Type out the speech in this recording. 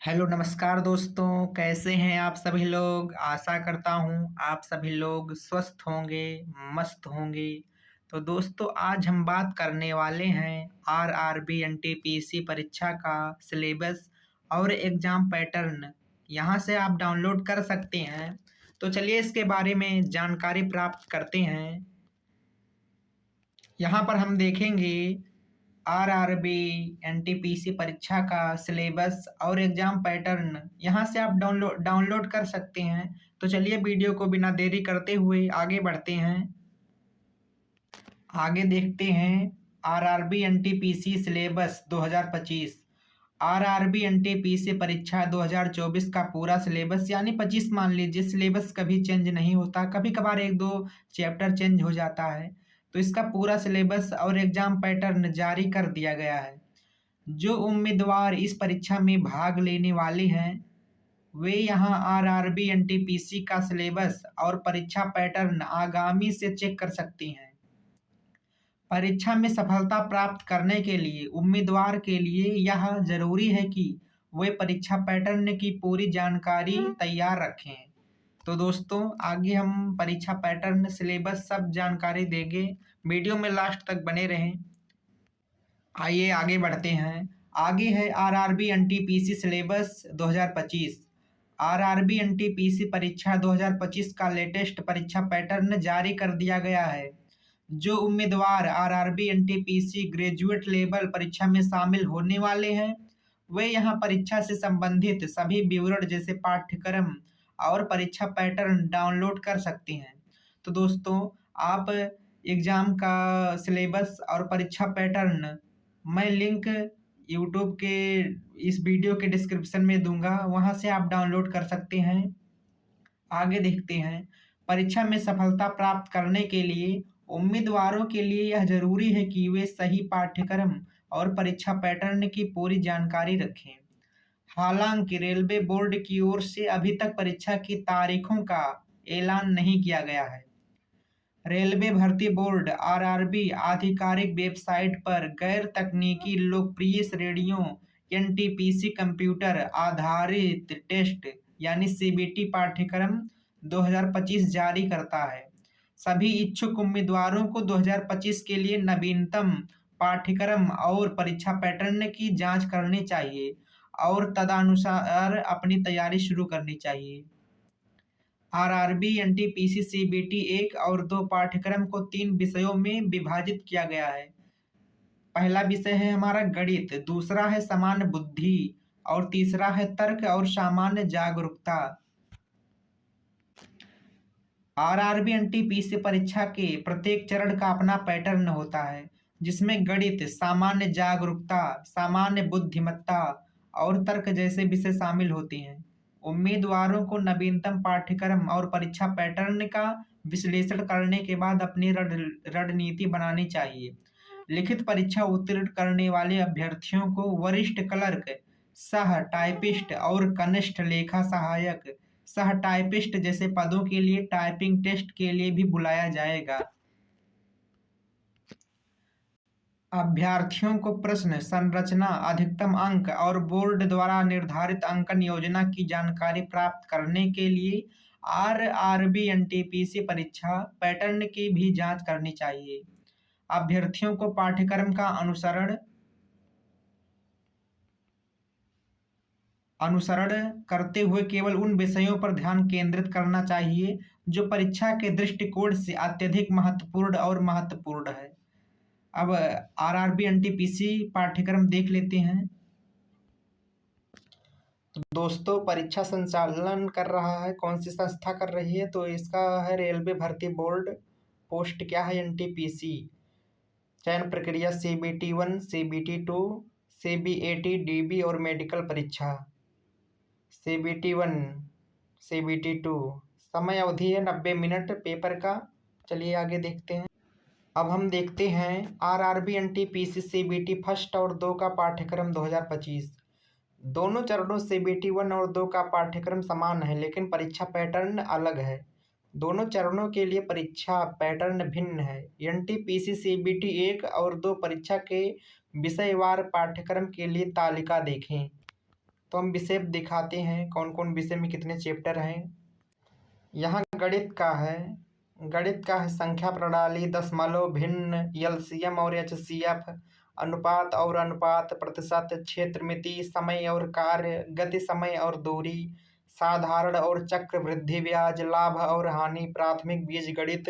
Hello नमस्कार दोस्तों, कैसे हैं आप सभी लोग। आशा करता हूँ आप सभी लोग स्वस्थ होंगे, मस्त होंगे। तो दोस्तों, आज हम बात करने वाले हैं आरआरबी एनटीपीसी परीक्षा का सिलेबस और एग्ज़ाम पैटर्न। यहाँ से आप डाउनलोड कर सकते हैं। तो चलिए इसके बारे में जानकारी प्राप्त करते हैं। यहाँ पर हम देखेंगे आरआरबी एनटीपीसी परीक्षा का सिलेबस और एग्जाम पैटर्न। यहाँ से आप डाउनलोड कर सकते हैं। तो चलिए वीडियो को बिना देरी करते हुए आगे बढ़ते हैं। आगे देखते हैं RRB NTPC syllabus 2025। RRB NTPC परीक्षा 2024 का पूरा सिलेबस यानी 25 मान लीजिए। सिलेबस कभी चेंज नहीं होता, कभी कभार एक दो चैप्टर चेंज हो जाता है। तो इसका पूरा सिलेबस और एग्जाम पैटर्न जारी कर दिया गया है। जो उम्मीदवार इस परीक्षा में भाग लेने वाले हैं वे यहाँ आरआरबी एनटीपीसी का सिलेबस और परीक्षा पैटर्न आगामी से चेक कर सकती हैं। परीक्षा में सफलता प्राप्त करने के लिए उम्मीदवार के लिए यह जरूरी है कि वे परीक्षा पैटर्न की पूरी जानकारी तैयार रखें। तो दोस्तों, आगे हम परीक्षा पैटर्न, सिलेबस सब जानकारी देंगे। वीडियो में लास्ट तक बने रहें। आइए आगे बढ़ते हैं। आगे है RRB NTPC syllabus 2025। RRB NTPC परीक्षा 2025 का लेटेस्ट परीक्षा पैटर्न जारी कर दिया गया है। जो उम्मीदवार आरआरबी एनटीपीसी ग्रेजुएट लेवल परीक्षा में शामिल होने वाले हैं वे यहाँ परीक्षा से संबंधित सभी विवरण जैसे पाठ्यक्रम और परीक्षा पैटर्न डाउनलोड कर सकते हैं। तो दोस्तों, आप एग्ज़ाम का सिलेबस और परीक्षा पैटर्न मैं लिंक यूट्यूब के इस वीडियो के डिस्क्रिप्शन में दूंगा, वहां से आप डाउनलोड कर सकते हैं। आगे देखते हैं। परीक्षा में सफलता प्राप्त करने के लिए उम्मीदवारों के लिए यह जरूरी है कि वे सही पाठ्यक्रम और परीक्षा पैटर्न की पूरी जानकारी रखें। हालांकि रेलवे बोर्ड की ओर से अभी तक परीक्षा की तारीखों का ऐलान नहीं किया गया है। रेलवे भर्ती बोर्ड आरआरबी आधिकारिक वेबसाइट पर गैर तकनीकी लोकप्रिय श्रेणियों एनटीपीसी कंप्यूटर आधारित टेस्ट यानी सीबीटी पाठ्यक्रम 2025 जारी करता है। सभी इच्छुक उम्मीदवारों को 2025 के लिए नवीनतम पाठ्यक्रम और परीक्षा पैटर्न की जांच करनी चाहिए और तदनुसार अपनी तैयारी शुरू करनी चाहिए। आरआरबी एनटीपीसी सीबीटी 1 और 2 पाठ्यक्रम को 3 विषयों में विभाजित किया गया है। पहला विषय है हमारा गणित, दूसरा है सामान्य बुद्धि और तीसरा है तर्क और सामान्य जागरूकता। आरआरबी एनटीपीसी परीक्षा के प्रत्येक चरण का अपना पैटर्न होता है, जिसमें गणित, सामान्य जागरूकता, सामान्य बुद्धिमत्ता और तर्क जैसे विषय शामिल होते हैं। उम्मीदवारों को नवीनतम पाठ्यक्रम और परीक्षा पैटर्न का विश्लेषण करने के बाद अपनी रणनीति बनानी चाहिए। लिखित परीक्षा उत्तीर्ण करने वाले अभ्यर्थियों को वरिष्ठ क्लर्क, सह टाइपिस्ट और कनिष्ठ लेखा सहायक, सह टाइपिस्ट जैसे पदों के लिए टाइपिंग टेस्ट के लिए भी बुलाया जाएगा। अभ्यर्थियों को प्रश्न संरचना, अधिकतम अंक और बोर्ड द्वारा निर्धारित अंकन योजना की जानकारी प्राप्त करने के लिए आरआरबी एनटीपीसी परीक्षा पैटर्न की भी जांच करनी चाहिए। अभ्यर्थियों को पाठ्यक्रम का अनुसरण करते हुए केवल उन विषयों पर ध्यान केंद्रित करना चाहिए जो परीक्षा के दृष्टिकोण से अत्यधिक महत्वपूर्ण और महत्वपूर्ण है। अब आरआरबी एनटीपीसी पाठ्यक्रम देख लेते हैं। तो दोस्तों, परीक्षा संचालन कर रहा है, कौन सी संस्था कर रही है? तो इसका है रेलवे भर्ती बोर्ड। पोस्ट क्या है? एनटीपीसी। चयन प्रक्रिया सीबीटी 1, सीबीटी 2, सीबीएटी, डीबी और मेडिकल परीक्षा। CBT 1, CBT 2। समय अवधि है 90 मिनट पेपर का। चलिए आगे देखते हैं। अब हम देखते हैं आरआरबी एनटीपीसी सीबीटी फर्स्ट और 2 का पाठ्यक्रम 2025। दोनों चरणों सीबीटी 1 और 2 का पाठ्यक्रम समान है, लेकिन परीक्षा पैटर्न अलग है। दोनों चरणों के लिए परीक्षा पैटर्न भिन्न है। एनटीपीसी सीबीटी 1 और 2 परीक्षा के विषयवार पाठ्यक्रम के लिए तालिका देखें। तो हम विषय दिखाते हैं कौन कौन विषय में कितने चैप्टर हैं। यहाँ गणित का है। गणित का है संख्या प्रणाली, दशमलव, भिन्न, एलसीएम और एचसीएफ, अनुपात और अनुपात, प्रतिशत, क्षेत्रमिति, समय और कार्य, गति, समय और दूरी, साधारण और चक्रवृद्धि ब्याज, लाभ और हानि, प्राथमिक बीजगणित,